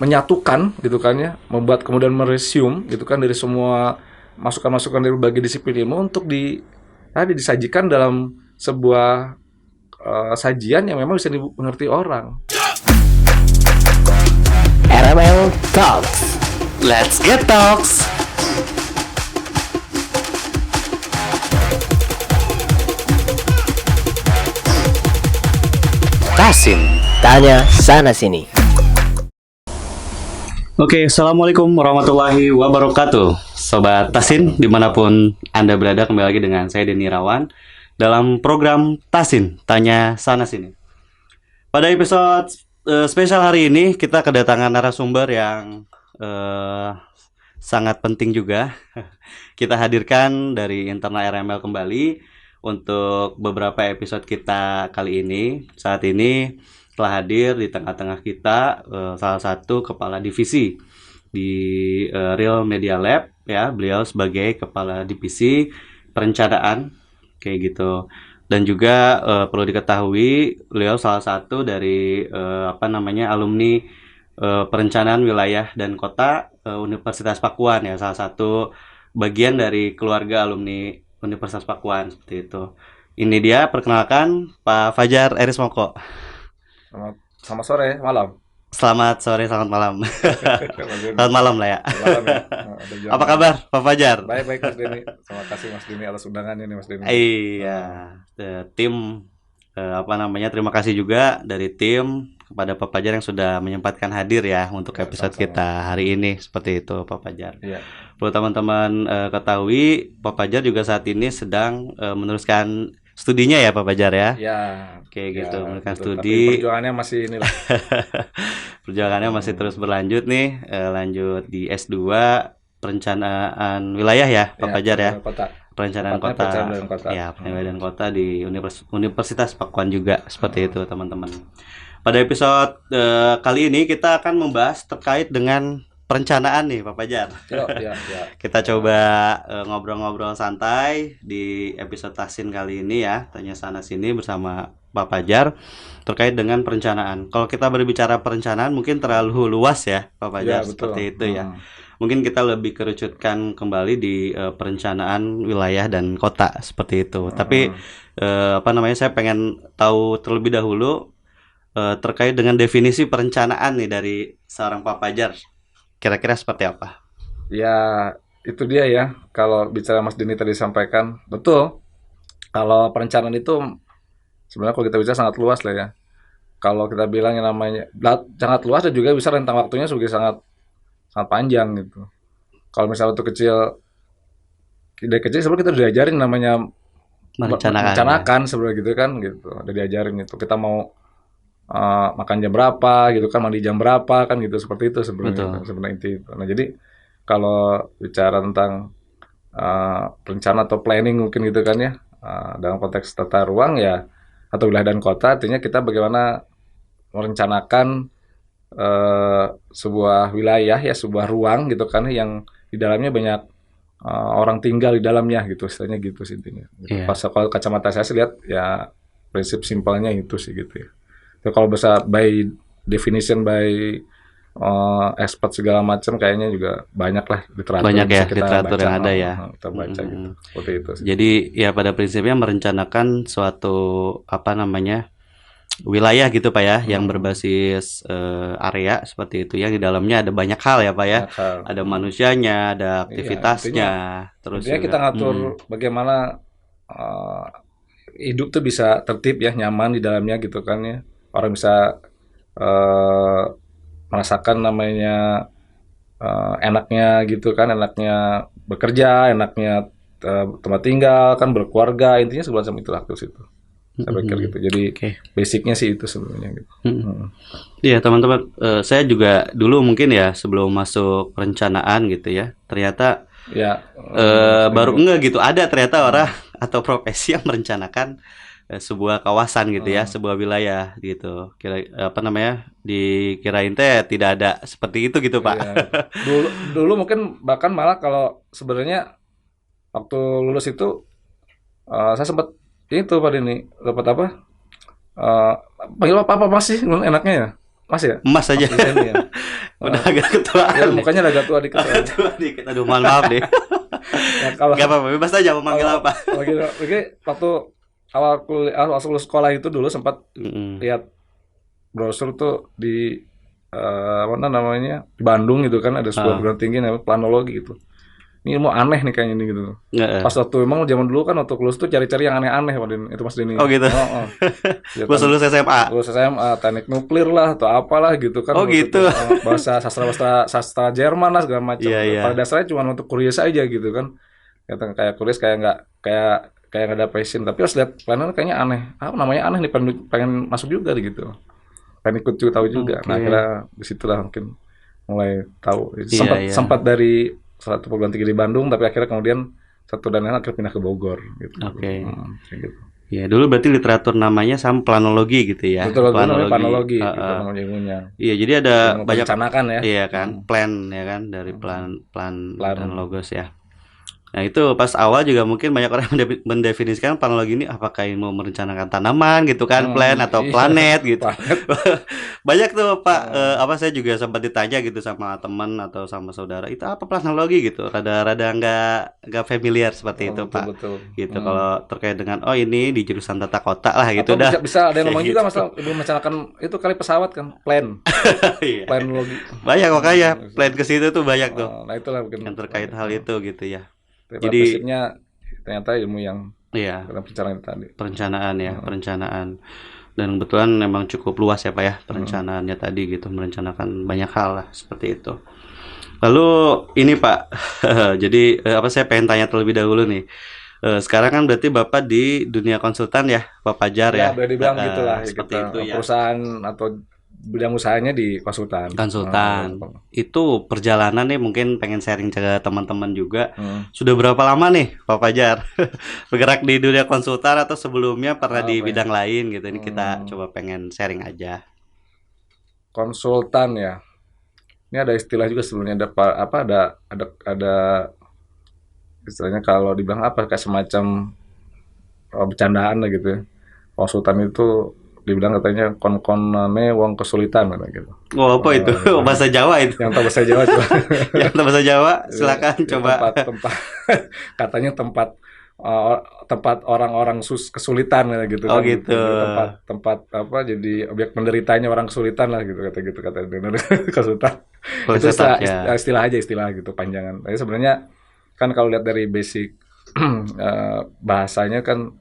menyatukan gitu kan ya, membuat kemudian meresume gitu kan dari semua masukan-masukan dari berbagai disiplin ilmu untuk disajikan dalam sebuah sajian yang memang bisa dimengerti orang. RML Talks. Let's get talks. Tasin, tanya sana sini. Oke, assalamualaikum warahmatullahi wabarakatuh, Sobat Tasin dimanapun Anda berada. Kembali lagi dengan saya Denny Irawan dalam program Tasin, tanya sana sini. Pada episode spesial hari ini kita kedatangan narasumber yang sangat penting juga. Kita hadirkan dari internal RML kembali untuk beberapa episode kita kali ini. Saat ini telah hadir di tengah-tengah kita salah satu kepala divisi di Real Media Lab ya. Beliau sebagai kepala divisi perencanaan kayak gitu. Dan juga perlu diketahui beliau salah satu dari alumni perencanaan wilayah dan kota Universitas Pakuan ya, salah satu bagian dari keluarga alumni Universitas Pakuan seperti itu. Ini dia, perkenalkan Pak Fajar Eris Moko. Selamat sore, malam. Selamat sore, selamat malam. Selamat malam lah ya. Malam ya. Apa kabar Pak Fajar? Baik Mas Denny. Terima kasih Mas Denny atas undangannya nih Mas Denny. Iya, tim terima kasih juga dari tim kepada Pak Fajar yang sudah menyempatkan hadir ya untuk episode sama-sama. kita hari ini. Seperti itu Pak Fajar. Iya. Perlu teman-teman ketahui, Pak Fajar juga saat ini sedang meneruskan studinya ya Pak Fajar ya. Ya. Kayak gitu, meneruskan betul. studi. Tapi perjuangannya masih inilah. Perjuangannya masih terus berlanjut nih, lanjut di S2 perencanaan wilayah ya Pak Fajar ya. Perencanaan kota. Ya, perencanaan kota di Universitas Pakuan juga seperti itu teman-teman. Pada episode kali ini kita akan membahas terkait dengan perencanaan nih Pak Fajar. Ya. Kita coba ngobrol-ngobrol santai di episode Tasin kali ini ya, tanya sana sini bersama Pak Fajar terkait dengan perencanaan. Kalau kita berbicara perencanaan mungkin terlalu luas ya Pak Fajar, seperti itu ya. Mungkin kita lebih kerucutkan kembali di perencanaan wilayah dan kota seperti itu. Tapi saya pengen tahu terlebih dahulu terkait dengan definisi perencanaan nih dari seorang Pak Fajar. Kira-kira seperti apa? Ya, itu dia ya. Kalau bicara Mas Denny tadi sampaikan, betul. Kalau perencanaan itu sebenarnya kalau kita bicara sangat luas lah ya. Kalau kita bilang yang namanya sangat luas dan juga bisa rentang waktunya sebagai sangat panjang gitu. Kalau misalnya waktu kecil, dari kecil sebelum kita udah diajarin namanya merencanakan sebenarnya gitu kan gitu. Udah diajarin itu. Kita mau makan jam berapa gitu kan, mandi jam berapa kan gitu, seperti itu sebenarnya inti itu. Nah, jadi kalau bicara tentang rencana atau planning mungkin gitu kan ya, dalam konteks tata ruang ya atau wilayah dan kota, artinya kita bagaimana merencanakan sebuah wilayah ya, sebuah ruang gitu kan yang di dalamnya banyak orang tinggal di dalamnya gitu, istilahnya gitu sih intinya. Gitu. Pas kalau kacamata saya sih lihat ya prinsip simpelnya itu sih gitu ya. Kalau besar by definition by expert segala macam kayaknya juga banyak lah literatur. Banyak ya literatur yang ada ya. Kita baca gitu. Seperti itu sih. Jadi ya pada prinsipnya merencanakan suatu wilayah gitu Pak ya, yang berbasis area seperti itu yang di dalamnya ada banyak hal ya Pak ya. Ada manusianya, ada aktivitasnya. Terus juga kita ngatur bagaimana hidup tuh bisa tertib ya, nyaman di dalamnya gitu kan ya. Orang bisa merasakan namanya enaknya gitu kan, enaknya bekerja, enaknya tempat tinggal kan, berkeluarga, intinya segala macam itu aktif itu. Saya pikir gitu. Jadi basicnya sih itu sebenarnya gitu. Iya teman-teman, saya juga dulu mungkin ya sebelum masuk perencanaan gitu ya, ternyata baru enggak gitu ada ternyata orang atau profesi yang merencanakan sebuah kawasan gitu ya, sebuah wilayah gitu. Dikirain teh tidak ada seperti itu gitu Pak. Iya. Dulu mungkin bahkan malah kalau sebenarnya waktu lulus itu saya sempat itu Pak Denny dapat apa? Panggil apa Mas sih enaknya ya? Mas ya? Mas aja. Mas ya? Udah agak ketuaan. Ya, mukanya agak tua dikit. Agak tua dikit. Aduh, mohon maaf deh. Ya, kalau Gak apa-apa, bebas aja mau manggil apa. lagi waktu awal lulus sekolah itu dulu sempat Mm-mm. lihat brosur tuh di mana namanya di Bandung gitu kan ada sebuah perguruan tinggi namanya planologi gitu. Ini ilmu aneh nih kayaknya ini gitu. Nggak, Pas waktu emang zaman dulu kan waktu lulus tuh cari-cari yang aneh-aneh Pak Din. Itu Mas Dini. Oh gitu. Oh. Ya, Pas lulus SMA. lulus SMA teknik nuklir lah atau apalah gitu kan. Oh gitu. Bahasa sastra Jerman lah segala macam. Iya, iya. Pada dasarnya cuma untuk kurios aja gitu kan. Kayak kurios kayak nggak ada passion. Tapi pas lihat planner kayaknya aneh. Apa namanya aneh nih pengen masuk juga gitu. Pengen ikut juga tahu juga. Oke. Nah akhirnya disitulah mungkin mulai tahu. Iya, iya. Sempat dari satu perguruan tinggi di Bandung, tapi akhirnya kemudian satu dan lain akhirnya pindah ke Bogor gitu. Oke. Kayak gitu. Ya, dulu berarti literatur namanya sama planologi gitu ya. Betul, namanya planologi gitu Heeh. namanya ilmunya. Iya, jadi ada Ilmu banyak perencanaan ya. iya kan, plan ya kan dari plan Plan. dan logos ya. Nah, itu pas awal juga mungkin banyak orang mendefinisikan planologi ini apakah ilmu merencanakan tanaman gitu kan, plan atau Iya. planet gitu. Planet. Banyak tuh Pak, apa saya juga sempat ditanya gitu sama teman atau sama saudara, itu apa planologi gitu. Rada-rada nggak familiar seperti itu Pak. Betul. Gitu kalau terkait dengan oh ini di jurusan tata kota lah gitu Atau dah. bisa ada yang Kayak ngomong juga gitu. masalah ilmu merencanakan itu kali pesawat kan, plan, Iya. planologi. Banyak makanya plan ke situ tuh banyak tuh Nah, itulah mungkin yang terkait hal itu gitu ya. Tapi Jadi basicnya ternyata ilmu yang iya, dalam perencanaan tadi. perencanaan ya, perencanaan. Dan kebetulan memang cukup luas ya Pak ya perencanaannya tadi gitu, merencanakan banyak hal lah seperti itu. Lalu ini Pak, jadi apa saya pengen tanya terlebih dahulu nih. Sekarang kan berarti Bapak di dunia konsultan ya, Pak Fajar ya. Ya, boleh dibilang gitulah ya, Seperti kita itu ya. perusahaan atau bidang usahanya di konsultan. Konsultan. Itu perjalanan nih mungkin pengen sharing ke teman-teman juga. Hmm. Sudah berapa lama nih Pak Fajar bergerak di dunia konsultan atau sebelumnya pernah di Apa ya? bidang lain gitu. Ini kita coba pengen sharing aja. Konsultan ya. Ini ada istilah juga sebelumnya ada istilahnya kalau dibilang apa kayak semacam bercandaan lah gitu ya. Konsultan itu dibilang katanya kon-konane wong kesulitan gitu. Oh, apa itu? Bahasa Jawa itu. Yang tahu bahasa Jawa coba. Yang tahu bahasa Jawa silakan Di coba. tempat katanya tempat orang-orang kesulitan gitu Oh, kan. gitu. Jadi tempat apa jadi objek penderitanya orang kesulitan lah gitu kata konsultan. Kalau Itu setup, ya. istilah gitu panjangan. Tapi sebenarnya kan kalau lihat dari basic bahasanya kan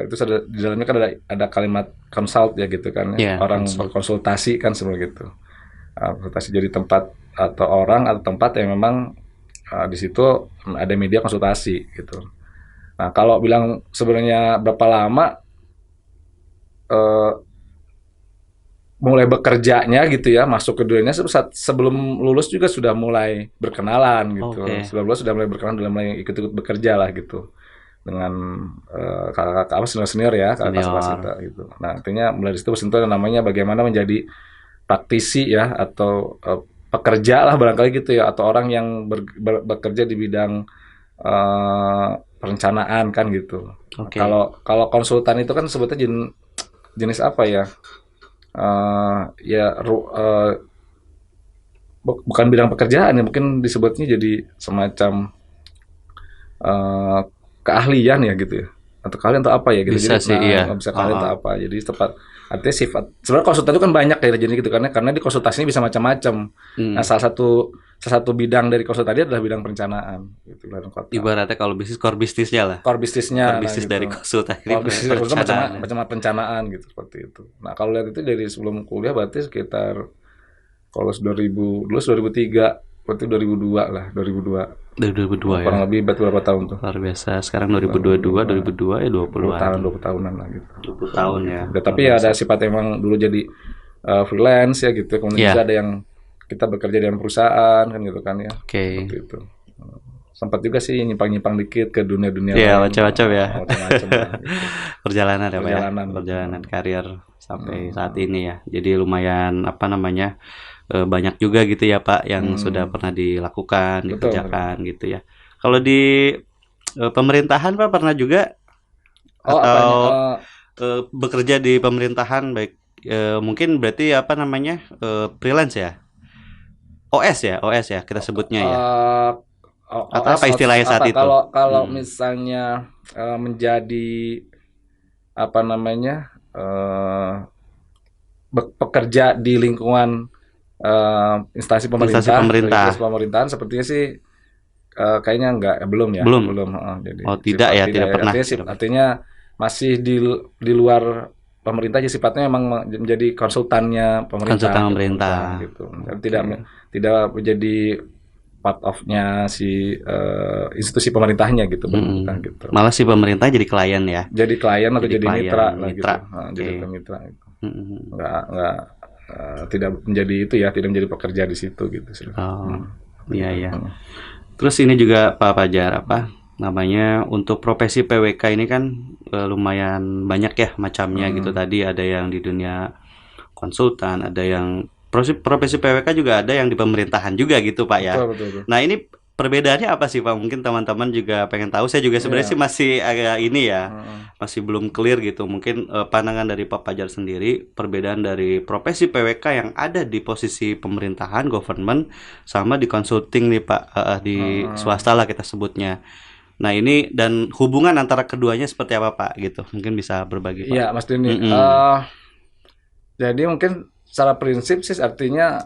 itu di dalamnya kan ada kalimat consult ya gitu kan Yeah, ya. Orang consult. berkonsultasi kan sebenarnya gitu. Konsultasi jadi tempat atau orang atau tempat yang memang di situ ada media konsultasi gitu. Nah, kalau bilang sebenarnya berapa lama mulai bekerjanya gitu ya, masuk ke dunianya sebelum lulus juga sudah mulai berkenalan gitu. Oke. Sebelum lulus sudah mulai berkenalan, sudah mulai ikut-ikut bekerja lah gitu. Dengan kakak-kakak senior ya, kakak Senior. kelas kita gitu. Nah, artinya mulai di situ bersentuh namanya bagaimana menjadi praktisi ya atau pekerja lah barangkali gitu ya atau orang yang bekerja di bidang perencanaan kan gitu. Oke. Kalau konsultan itu kan sebetulnya jenis apa ya? Bukan bidang pekerjaan ya, mungkin disebutnya jadi semacam keahlian ya gitu ya, atau keahlian atau apa ya gitu. Bisa sih, iya. Bisa keahlian atau apa, jadi tepat artinya sifat. Sebenarnya konsultan itu kan banyak ya jadi gitu karena di konsultasi ini bisa macam-macam. Nah, salah satu bidang dari konsultan adalah bidang perencanaan gitu, Ibaratnya kalau bisnis core bisnisnya lah. core bisnisnya. Core bisnis gitu. dari konsultan ini Core bisnis dari konsultan perencanaan. macam perencanaan gitu seperti itu. Nah, kalau lihat itu dari sebelum kuliah berarti sekitar kalau 2003 berarti 2002 lah, 2002. Dari 2002 ya. Kurang lebih berapa tahun tuh? Luar biasa. Sekarang 2022, 2002 ya 20-an. 20 tahunan lah gitu. 20 tahun ya. Tapi ya ada sifat emang dulu jadi freelance ya gitu. Kemudian Iya. juga ada yang kita bekerja dengan perusahaan kan gitu kan ya. Oke. Seperti itu. Sempat juga sih nyimpang-nyimpang dikit ke dunia-dunia Iya, lain. macam-macam ya. Macam-macam lah, gitu. Perjalanan ya Pak ya. Perjalanan. Perjalanan karir sampai saat ini ya. Jadi lumayan apa namanya banyak juga gitu ya Pak yang sudah pernah dilakukan, Betul, dikerjakan gitu ya. Kalau di pemerintahan Pak pernah juga Oh, atau apanya? bekerja di pemerintahan baik mungkin berarti apa namanya freelance ya? OS ya, OS ya kita sebutnya ya. Eh, Atau OS apa istilahnya saat apa itu? kalau kalau Hmm. misalnya menjadi apa namanya pekerja di lingkungan instansi Instansi pemerintah, pemerintah. instansi pemerintahan sepertinya sih kayaknya enggak, belum ya, Belum. belum. Jadi Oh, tidak sifat ya, tidak tidak ya. pernah. Artinya Tidak pernah. artinya masih di luar pemerintah, jadi sifatnya memang menjadi konsultannya Konsultan pemerintah pemerintah. gitu. Dan tidak Oke. tidak menjadi part of-nya si institusi pemerintahnya gitu, bukan Mm-mm. gitu. Malah si pemerintah jadi klien ya. Jadi klien atau Jadi jadi klien, mitra lah gitu. mitra. Jadi Oke. mitra gitu. Mm-mm. Nggak tidak menjadi itu ya, tidak menjadi pekerja di situ gitu sih. Oh, iya Gitu. ya. Terus ini juga Pak Fajar apa namanya untuk profesi PWK ini kan lumayan banyak ya macamnya gitu. Tadi ada yang di dunia konsultan, ada yang profesi PWK juga ada yang di pemerintahan juga gitu Pak ya. Betul, betul, betul. Nah ini perbedaannya apa sih Pak? Mungkin teman-teman juga pengen tahu. Saya juga sebenarnya Iya. sih masih agak ini ya, Heeh. masih belum clear gitu. Mungkin pandangan dari Pak Fajar sendiri, perbedaan dari profesi PWK yang ada di posisi pemerintahan, government, sama di consulting nih Pak, di swasta lah kita sebutnya. Nah ini dan hubungan antara keduanya seperti apa Pak gitu? Mungkin bisa berbagi Pak. Iya, Mas Dini. Mm-mm. Jadi mungkin secara prinsip sih artinya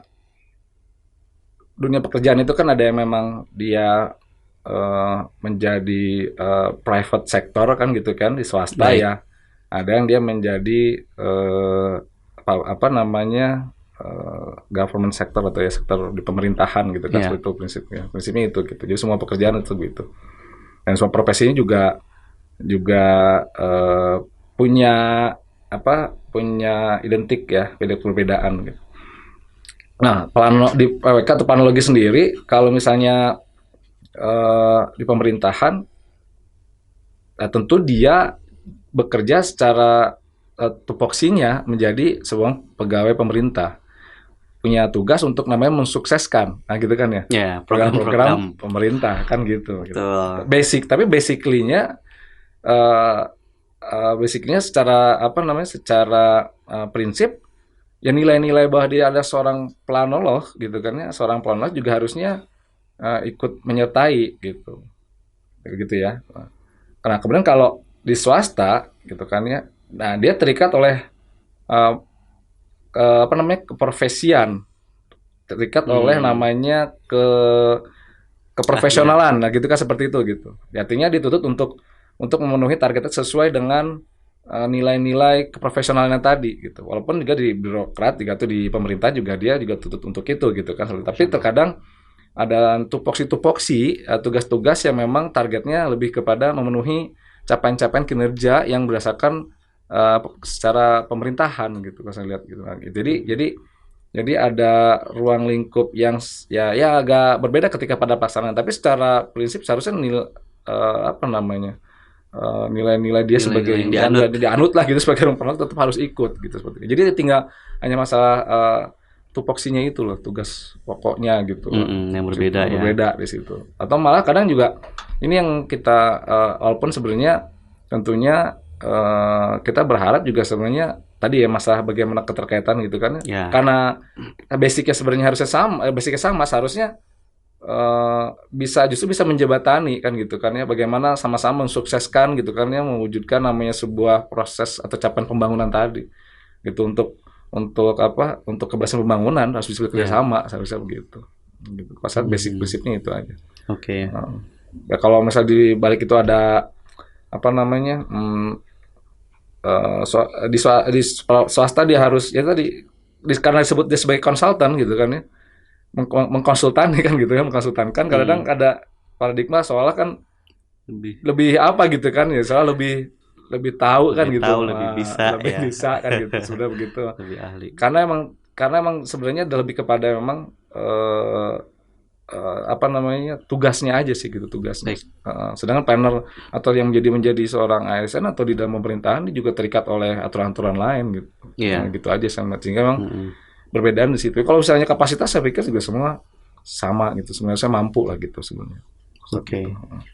dunia pekerjaan itu kan ada yang memang dia menjadi private sector kan gitu kan, di swasta Baik. ya. Ada yang dia menjadi apa namanya government sector atau ya sektor di pemerintahan gitu kan, Iya. seperti itu prinsipnya. Prinsipnya itu gitu. Jadi semua pekerjaan itu gitu. Dan semua profesinya juga punya punya identik ya, perbedaan gitu. Nah, di PWK atau planologi sendiri, kalau misalnya di pemerintahan, tentu dia bekerja secara tupoksinya menjadi sebuah pegawai pemerintah, punya tugas untuk namanya mensukseskan, nah gitu kan ya, Ya, program-program program-program. pemerintah kan gitu. Betul. Tapi basically-nya secara apa namanya, secara prinsip ya nilai-nilai bahwa dia ada seorang planolog gitu kan ya, seorang planolog juga harusnya ikut menyertai gitu ya. Nah kemudian kalau di swasta gitu kan ya, nah dia terikat oleh apa namanya keprofesian, terikat oleh namanya keprofesionalan, nah gitu kan, seperti itu gitu. Artinya dituntut untuk memenuhi targetnya sesuai dengan nilai-nilai keprofesionalnya tadi gitu. Walaupun juga di birokrat, juga tuh di pemerintah juga dia juga tuntut untuk itu gitu kan. Tapi terkadang ada tupoksi-tupoksi tugas-tugas yang memang targetnya lebih kepada memenuhi capaian-capaian kinerja yang berdasarkan secara pemerintahan gitu, kalau saya lihat gitu. Jadi ada ruang lingkup yang ya agak berbeda ketika pada pelaksanaan. Tapi secara prinsip seharusnya apa namanya, nilai-nilai dia sebagai Nilai-nilai yang dianut lah gitu sebagai orang penolak tetap harus ikut gitu seperti itu. Jadi tinggal hanya masalah tupoksinya itu loh, tugas pokoknya gitu loh. yang berbeda ya. Berbeda di situ. Atau malah kadang juga ini yang kita walaupun sebenarnya tentunya kita berharap juga sebenarnya tadi ya masalah bagaimana keterkaitan gitu kan. Ya. Karena basicnya sebenarnya harusnya sama, seharusnya justru bisa menjembatani kan gitu kan ya, bagaimana sama-sama mensukseskan gitu kan ya, mewujudkan namanya sebuah proses atau capaian pembangunan tadi gitu, untuk keberhasilan pembangunan harus bisa bekerja sama, seharusnya begitu gitu. Pasal basic prinsipnya itu aja. Oke. Ya kalau misal di balik itu ada apa namanya di swasta dia harus ya tadi karena disebut dia sebagai konsultan gitu kan ya, mengkonsultani kan gitu ya, mengkonsultankan. Kadang ada paradigma seolah kan lebih apa gitu kan ya, soalnya lebih tahu kan gitu, lebih bisa lebih ya. bisa kan gitu, sudah begitu. Lebih ahli. Karena emang sebenarnya lebih kepada memang apa namanya tugasnya aja sih gitu, tugasnya. Sedangkan planner atau yang menjadi seorang ASN atau di dalam pemerintahan ini juga terikat oleh aturan-aturan lain gitu. Iya. Nah, gitu aja sehingga memang berbedaan di situ. Kalau misalnya kapasitas saya pikir juga semua sama gitu, sebenarnya saya mampu lah gitu sebenarnya. Oke.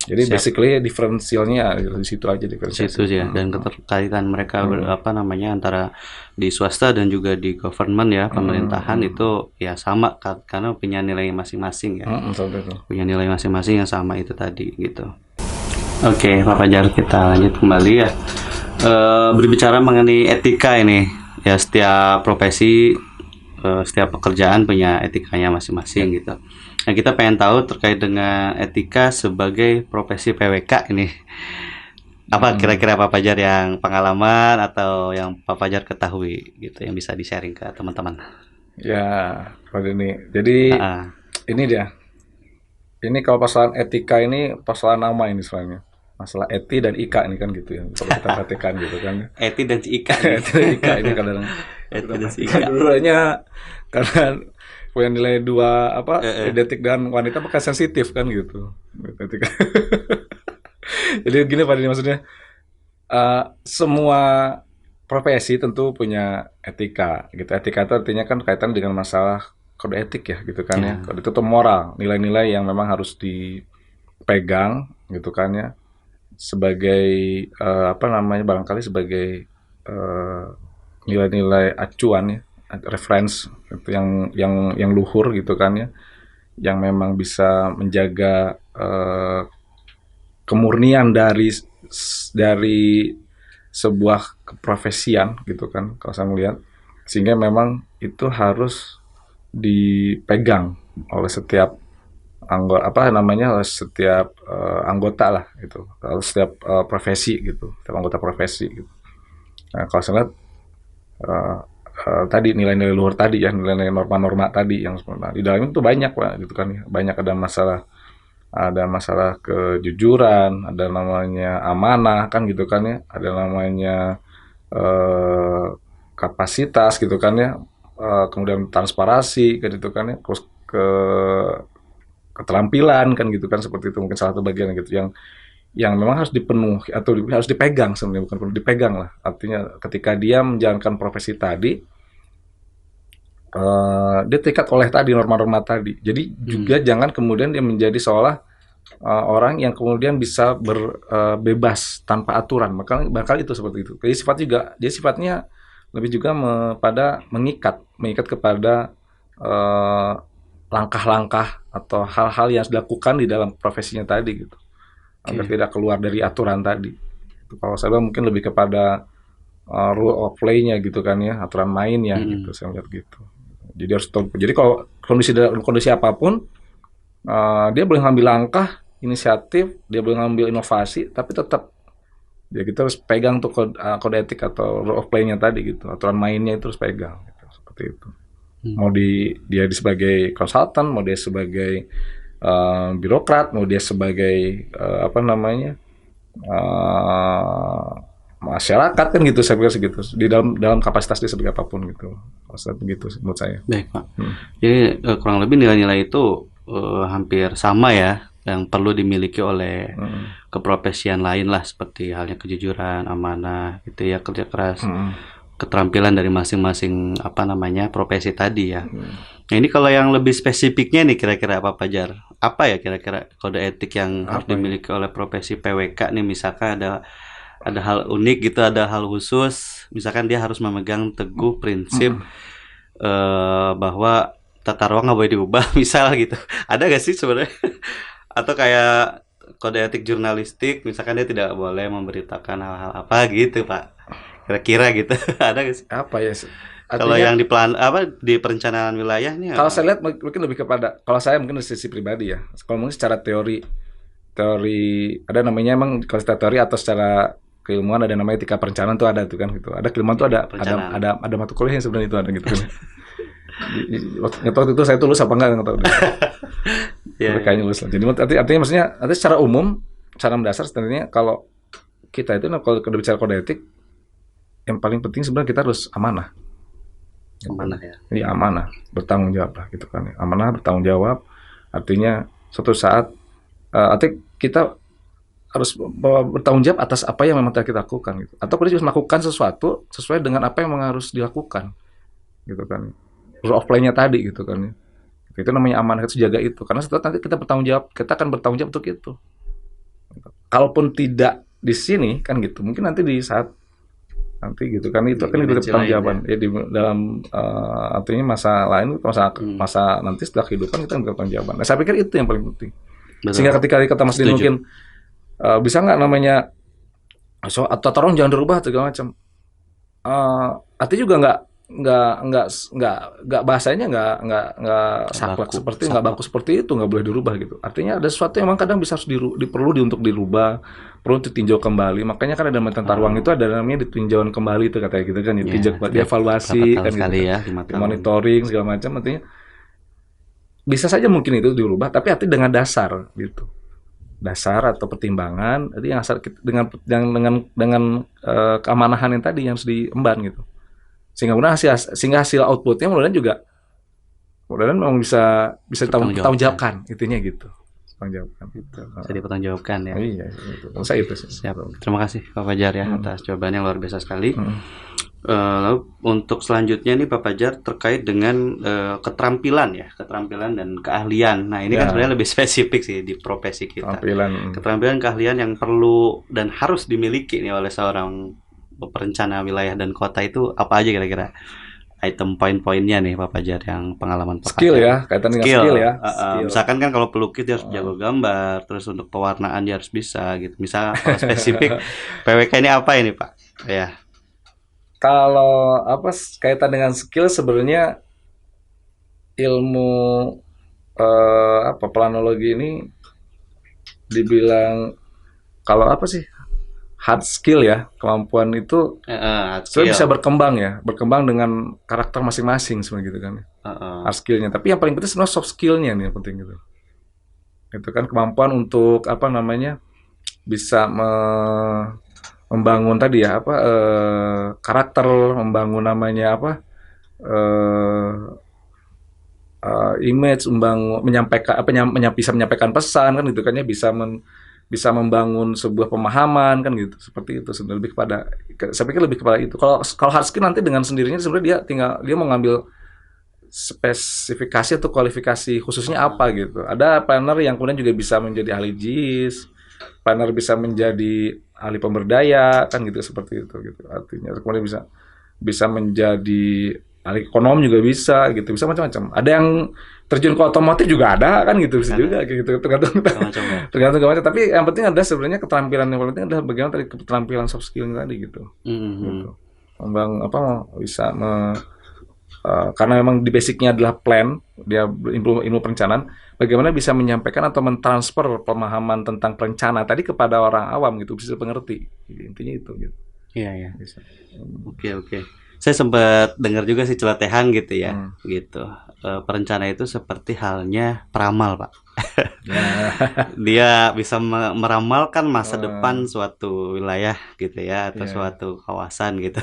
Jadi Siap. basically diferensialnya di situ aja Di diferensiasi. situ ya, dan keterkaitan mereka apa namanya antara di swasta dan juga di government ya, pemerintahan itu ya sama karena punya nilai masing-masing ya. Seperti itu. Punya nilai masing-masing yang sama itu tadi gitu. Oke, Pak Fajar, kita lanjut kembali ya. Berbicara mengenai etika ini, ya setiap profesi, setiap pekerjaan punya etikanya masing-masing gitu. Nah, kita pengen tahu terkait dengan etika sebagai profesi PWK ini. Apa kira-kira Pak Fajar yang pengalaman atau yang Pak Fajar ketahui gitu yang bisa di-sharing ke teman-teman? Ya, kalau ini. Jadi Ah, ini dia. Ini kalau persoalan etika ini persoalan nama ini soalnya. Masalah eti dan ika ini kan gitu ya. Kalau kita perhatikan gitu kan. Eti dan si Ika nih. Eti dan ika ini kadang Eti dan si kan Ika. dulunya karena punya nilai dua apa identik dengan wanita maka sensitif kan gitu. Etika. Jadi gini Pak Dini, maksudnya semua profesi tentu punya etika gitu. Etika itu artinya kan kaitan dengan masalah kode etik ya gitu kan ya. Kode itu tuh moral, nilai-nilai yang memang harus dipegang gitu kan ya. Sebagai apa namanya barangkali sebagai nilai-nilai acuan ya, reference itu yang luhur gitu kan ya. Yang memang bisa menjaga kemurnian dari sebuah keprofesian gitu kan kalau saya melihat, sehingga memang itu harus dipegang oleh setiap anggota apa namanya oleh setiap anggota lah gitu, kalau setiap profesi gitu, setiap anggota profesi gitu. Nah, kalau saya lihat tadi nilai-nilai luhur tadi ya, nilai-nilai norma-norma tadi yang sebenarnya di dalamnya itu banyak Pak gitu kan ya. Banyak ada masalah kejujuran, ada namanya amanah kan gitu kan ya, ada namanya kapasitas gitu kan ya, kemudian transparansi kan gitu kan ya, terus keterampilan kan gitu kan, seperti itu mungkin salah satu bagian gitu yang memang harus dipenuhi atau harus dipegang sebenarnya, bukan perlu dipegang lah, artinya ketika dia menjalankan profesi tadi dia terikat oleh tadi norma-norma tadi. Jadi juga jangan kemudian dia menjadi seolah orang yang kemudian bisa bebas tanpa aturan. Bakal itu seperti itu. Jadi dia sifatnya lebih juga pada mengikat kepada langkah-langkah atau hal-hal yang harus dilakukan di dalam profesinya tadi gitu. Agar tidak keluar dari aturan tadi. Kalau saya bilang mungkin lebih kepada rule of play-nya gitu kan ya, aturan mainnya gitu, saya melihat gitu. Jadi harus tahu. Jadi kalau kondisi apapun dia boleh ngambil langkah, inisiatif, dia boleh ngambil inovasi, tapi tetap ya kita harus pegang tuh kode etik atau rule of play-nya tadi gitu, aturan mainnya itu harus pegang gitu, seperti itu. Mau dia sebagai konsultan, mau dia sebagai birokrat, mau dia sebagai apa namanya masyarakat kan gitu, saya pikir segitu di dalam kapasitas dia sebagai apapun gitu, maksudnya begitu menurut saya. Baik Pak. Jadi kurang lebih nilai-nilai itu hampir sama ya, yang perlu dimiliki oleh keprofesian lain lah, seperti halnya kejujuran, amanah, gitu ya, kerja keras, keterampilan dari masing-masing apa namanya profesi tadi ya. Nah ini kalau yang lebih spesifiknya nih kira-kira apa Fajar? Apa ya kira-kira kode etik yang harus dimiliki oleh profesi PWK nih? Misalkan ada hal unik gitu, ada hal khusus, misalkan dia harus memegang teguh prinsip bahwa tata ruang nggak boleh diubah misal gitu. Ada gak sih sebenarnya? Atau kayak kode etik jurnalistik, misalkan dia tidak boleh memberitakan hal-hal apa gitu Pak, kira-kira gitu. Ada gak sih? Apa ya? Kalau yang di perencanaan wilayah nih kalau saya lihat mungkin lebih kepada, kalau saya mungkin dari sisi pribadi ya, kalau mungkin secara teori ada namanya, emang kalau secara teori atau secara keilmuan ada namanya etika perencanaan tuh, ada tuh kan gitu. Ada keilmuan tuh ada mata kuliah yang sebenarnya itu ada gitu kan. Waktu itu saya tulus apa enggak nggak tahu. Kayaknya lulus. Jadi artinya maksudnya secara umum, secara mendasar sebenarnya kalau kita itu kalau bicara kode etik, yang paling penting sebenarnya kita harus amanah. Amanah ya. Iya, amanah, bertanggung jawab lah gitu kan. Amanah, bertanggung jawab, artinya suatu saat artinya kita harus bertanggung jawab atas apa yang memang telah kita lakukan gitu. Atau kita harus melakukan sesuatu sesuai dengan apa yang memang harus dilakukan gitu kan. Rule of play-nya tadi gitu kan. Itu namanya amanah, harus jaga itu. Karena setelah nanti kita bertanggung jawab, kita akan bertanggung jawab untuk itu. Kalaupun tidak di sini kan gitu, mungkin nanti di saat nanti gitu kan itu Di akan dimensi bertanggung lain, jawaban ya di dalam artinya masa lain, masa nanti setelah kehidupan kita bertanggung jawaban. Nah, saya pikir itu yang paling penting. Betul. Sehingga ketika kata Mas Din Setuju. mungkin bisa nggak namanya atau tolong jangan dirubah segala macam. Artinya juga nggak bahasanya nggak saklek baku. seperti nggak baku seperti itu, nggak boleh dirubah gitu. Artinya ada sesuatu yang memang kadang bisa harus untuk dirubah, perlu ditinjau kembali. Makanya kan ada tata ruang itu ada namanya ditinjauan kembali itu katanya gitu kan, ditinjau, dievaluasi Berapa tahun kan gitu sekali kan. ya, 5 tahun. Monitoring segala macam, artinya bisa saja mungkin itu dirubah, tapi artinya dengan dasar gitu. Dasar atau pertimbangan, jadi yang asal dengan keamanahan yang tadi yang harus diemban gitu. Sehingga hasil outputnya mudah-mudahan juga memang bisa dipertanggungjawabkan intinya gitu. Pertanggungjawabkan gitu. Bisa dipertanggungjawabkan ya. Iya, gitu. Kalau saya itu sih. Siap. Terima kasih Pak Fajar ya atas jawabannya luar biasa sekali. Lalu untuk selanjutnya nih Pak Fajar terkait dengan keterampilan dan keahlian. Nah ini kan sebenarnya lebih spesifik sih di profesi kita. Keterampilan keahlian yang perlu dan harus dimiliki nih oleh seorang perencana wilayah dan kota itu apa aja kira-kira item poin-poinnya nih Pak Fajar yang pengalaman Pak skill Fajar. ya, kaitan dengan skill ya. Misalkan kan kalau pelukis dia harus jago gambar, terus untuk pewarnaan dia harus bisa gitu. Misal kalau spesifik PWK ini apa ini Pak? Ya. Kalau kaitan dengan skill sebenarnya ilmu planologi ini dibilang kalau hard skill ya, kemampuan itu sebenarnya bisa berkembang dengan karakter masing-masing sebenarnya gitu kan. Hard skillnya, tapi yang paling penting sebenarnya soft skillnya nih yang penting gitu. Itu kan kemampuan untuk bisa membangun tadi ya karakter, membangun image, bisa menyampaikan pesan kan gitu kan ya, bisa membangun sebuah pemahaman kan gitu, seperti itu sebenarnya saya pikir lebih kepada itu. Kalau hard skill nanti dengan sendirinya sebenarnya dia mau ngambil spesifikasi atau kualifikasi khususnya apa gitu. Ada planner yang kemudian juga bisa menjadi ahli GIS, planner bisa menjadi ahli pemberdaya kan gitu, seperti itu gitu. Artinya kemudian bisa menjadi ahli ekonom juga bisa gitu, bisa macam-macam. Ada yang terjun ke otomotif juga ada kan gitu, bisa juga gitu, tergantung macam. Tapi yang penting ada sebenarnya keterampilan yang penting adalah bagaimana tadi keterampilan soft skill tadi gitu. Gitu. Karena memang di basicnya adalah plan, dia ilmu perencanaan, bagaimana bisa menyampaikan atau mentransfer pemahaman tentang perencana tadi kepada orang awam gitu, bisa pengerti. Intinya itu gitu. Iya. Oke. Saya sempat dengar juga sih celotehan gitu ya, gitu. Perencana itu seperti halnya peramal, Pak. Dia bisa meramalkan masa depan suatu wilayah gitu ya, atau suatu kawasan gitu.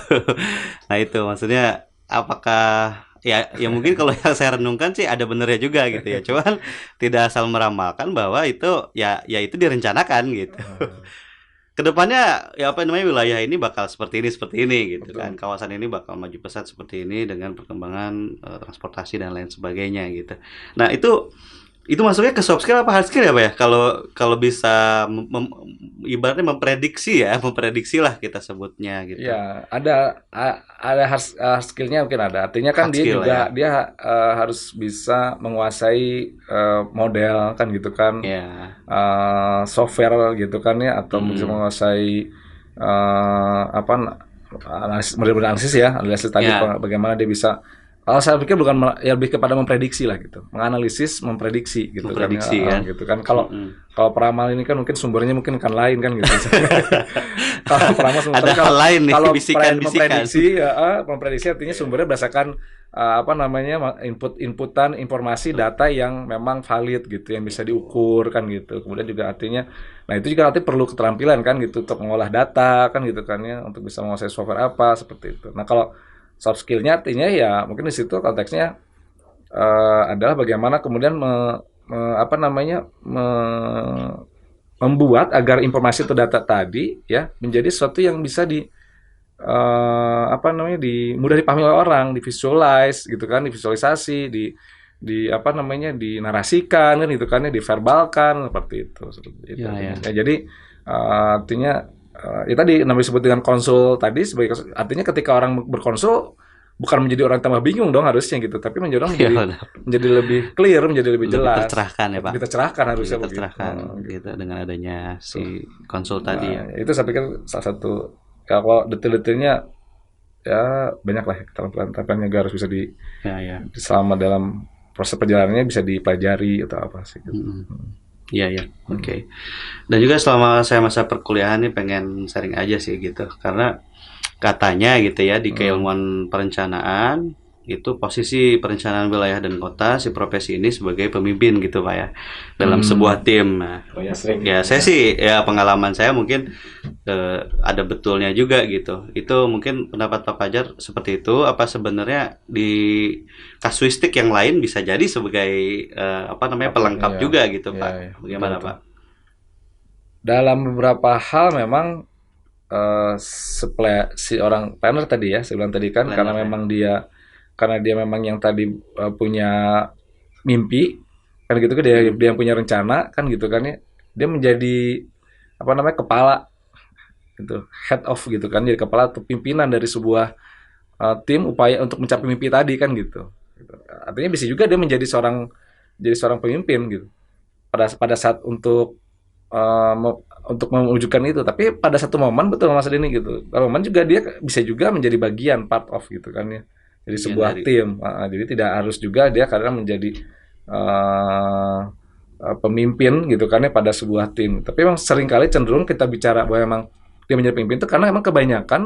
Nah itu maksudnya apakah ya mungkin kalau yang saya renungkan sih ada benernya juga gitu ya. Cuman tidak asal meramalkan bahwa itu ya itu direncanakan gitu. Kedepannya wilayah ini bakal seperti ini gitu. Betul. Kan kawasan ini bakal maju pesat seperti ini dengan perkembangan transportasi dan lain sebagainya gitu. Nah itu masuknya ke soft skill apa hard skill ya Pak ya? Kalau bisa ibaratnya memprediksi lah kita sebutnya gitu. Ya, ada hard skillnya mungkin ada. Artinya kan dia harus bisa menguasai model kan gitu kan. Software gitu kan ya, atau bisa menguasai analisis tadi bagaimana dia bisa. Kalau saya pikir lebih kepada memprediksi lah gitu, menganalisis, memprediksi gitu kan. Gitu kan. Kalau peramal ini kan mungkin sumbernya mungkin kan lain kan gitu. Kalau peramal ada hal lain nih, bisikan. Memprediksi artinya sumbernya berdasarkan inputan informasi data yang memang valid gitu, yang bisa diukur kan gitu. Kemudian juga artinya, nah itu juga artinya perlu keterampilan kan gitu untuk mengolah data kan gitu kan ya, untuk bisa menguasai software apa seperti itu. Nah kalau soft skill-nya artinya ya mungkin di situ konteksnya adalah bagaimana kemudian membuat agar informasi atau data tadi ya menjadi sesuatu yang bisa mudah dipahami oleh orang, divisualisasi, apa namanya dinarasikan kan gitu kan ya, diverbalkan seperti itu. Ya, ya. Ya, jadi artinya ya tadi namanya disebut dengan konsul tadi artinya ketika orang berkonsul bukan menjadi orang tambah bingung dong harusnya gitu, tapi menjadi orang Ya, menjadi benar. menjadi lebih clear, menjadi lebih Lebih jelas. tercerahkan ya, Pak. Lebih tercerahkan harusnya Lebih begitu. tercerahkan gitu dengan adanya si konsul tadi ya. Nah, itu saya pikir salah satu kalau detail-detailnya ya banyak lah keterampilan-keterampilan juga harus bisa Ya, ya. selama dalam proses perjalanannya bisa dipelajari atau apa sih gitu. Iya, ya. Oke. Dan juga selama saya masa perkuliahan nih pengen sharing aja sih gitu. Karena katanya gitu ya di keilmuan perencanaan itu posisi perencanaan wilayah dan kota si profesi ini sebagai pemimpin gitu Pak ya dalam sebuah tim. Nah, Oh ya sering. ya saya sih ya pengalaman saya mungkin ada betulnya juga gitu. Itu mungkin pendapat Pak Fajar seperti itu. Apa sebenarnya di kasuistik yang lain bisa jadi sebagai apa namanya pelengkap Iya. juga gitu Iya, Pak. iya. Bagaimana Betul. Pak? Dalam beberapa hal memang si orang planner tadi ya, saya bilang tadi kan Planner, karena ya. memang dia memang yang tadi punya mimpi kan gitu kan dia yang punya rencana kan gitu kan ya. Dia menjadi apa namanya kepala gitu, head of gitu kan, jadi kepala atau pimpinan dari sebuah tim upaya untuk mencapai mimpi tadi kan gitu. Artinya bisa juga dia jadi seorang pemimpin gitu. Pada saat untuk mewujudkan itu, tapi pada satu momen betul Mas Denny gitu. Pada momen juga dia bisa juga menjadi bagian part of gitu kan ya. Jadi Bagian sebuah dari. tim. Jadi tidak harus juga dia karena menjadi pemimpin gitu kan ya pada sebuah tim. Tapi memang seringkali cenderung kita bicara bahwa memang dia menjadi pemimpin itu karena memang kebanyakan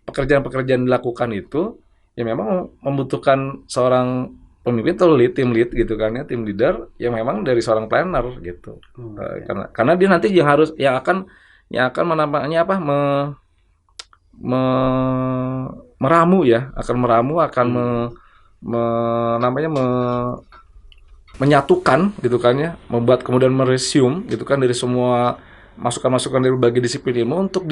pekerjaan-pekerjaan dilakukan itu ya memang membutuhkan seorang pemimpin atau tim lead gitu kan ya, tim leader yang memang dari seorang planner gitu. Karena dia nanti yang akan menambahnya apa meramu ya, akan meramu akan menyatukan gitu kan ya, membuat kemudian meresume gitu kan dari semua masukan-masukan dari berbagai disiplin ilmu untuk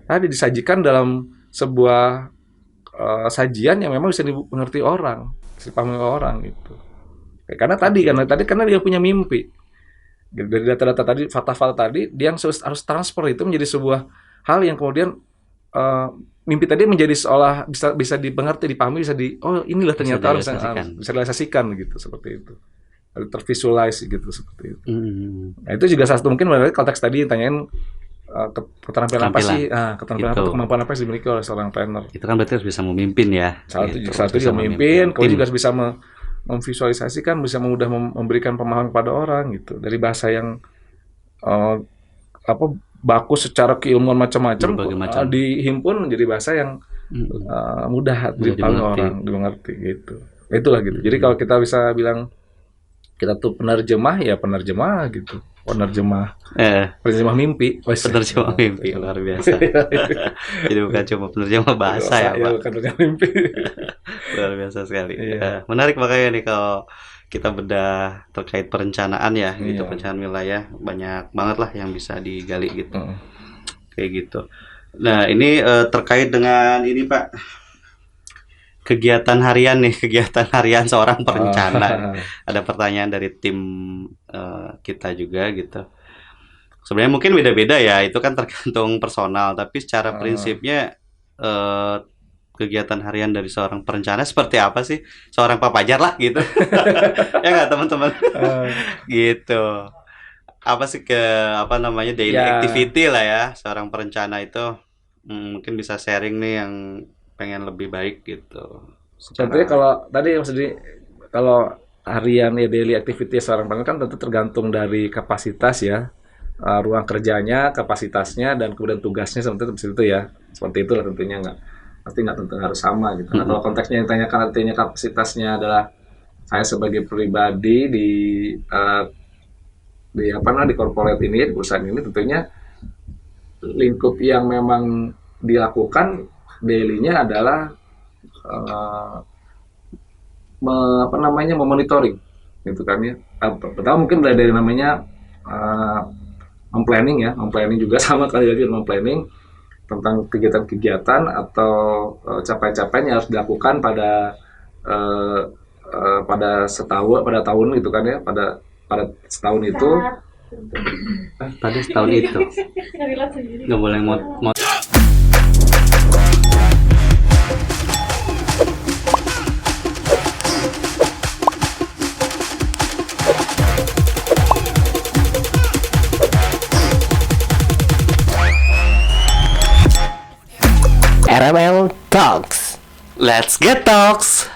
disajikan dalam sebuah sajian yang memang bisa dimengerti orang, bisa dipahami orang gitu. Karena dia punya mimpi. Dari data-data tadi, fakta-fakta tadi, dia yang harus transfer itu menjadi sebuah hal yang kemudian mimpi tadi menjadi seolah bisa dimengerti, dipahami, oh inilah ternyata bisa direalisasikan gitu seperti itu. Tervisualize gitu seperti itu. Nah, itu juga salah satu mungkin berarti konteks tadi yang tanyain keterampilan apa sih? Keterampilan atau kemampuan apa yang dimiliki oleh seorang planner? Itu kan berarti harus bisa memimpin ya. Satu juga memimpin, kemudian juga bisa memvisualisasikan, bisa mudah memberikan pemahaman kepada orang gitu. Dari bahasa yang baku secara keilmuan macam-macam dihimpun menjadi bahasa yang mudah dipahami orang, dimengerti gitu. Itulah gitu. Jadi kalau kita bisa bilang kita tuh penerjemah gitu. Penerjemah mimpi. Penerjemah mimpi luar biasa. Jadi bukan cuma penerjemah bahasa ya, Pak. Bukan penerjemah mimpi. Luar biasa sekali. Menarik makanya nih kalau kita bedah terkait perencanaan ya, gitu perencanaan wilayah banyak banget lah yang bisa digali gitu. Kayak gitu. Nah, ini terkait dengan ini, Pak. Kegiatan harian seorang perencana. Ada pertanyaan dari tim kita juga gitu. Sebenarnya mungkin beda-beda ya, itu kan tergantung personal. Tapi secara prinsipnya kegiatan harian dari seorang perencana seperti apa sih? Seorang Pak Fajar lah gitu. Ya nggak teman-teman? Gitu. Apa sih daily activity lah ya seorang perencana itu. Mungkin bisa sharing nih yang pengen lebih baik gitu. Contohnya kalau tadi maksudnya kalau harian ya daily activity seorang planner kan tentu tergantung dari kapasitas ya, ruang kerjanya, kapasitasnya dan kemudian tugasnya seperti itu ya. Seperti itulah tentunya nggak tentu harus sama gitu. Nah, kalau konteksnya yang ditanyakan artinya kapasitasnya adalah saya sebagai pribadi di corporate ini, di perusahaan ini tentunya lingkup yang memang dilakukan daily-nya adalah memonitoring gitu kan ya. Pertama mungkin dari namanya memplanning juga sama kali lagi memplanning tentang kegiatan-kegiatan atau capaian-capaian yang harus dilakukan pada pada tahun itu kan ya, pada setahun itu Pada setahun itu nggak boleh mau RML Talks. Let's get talks.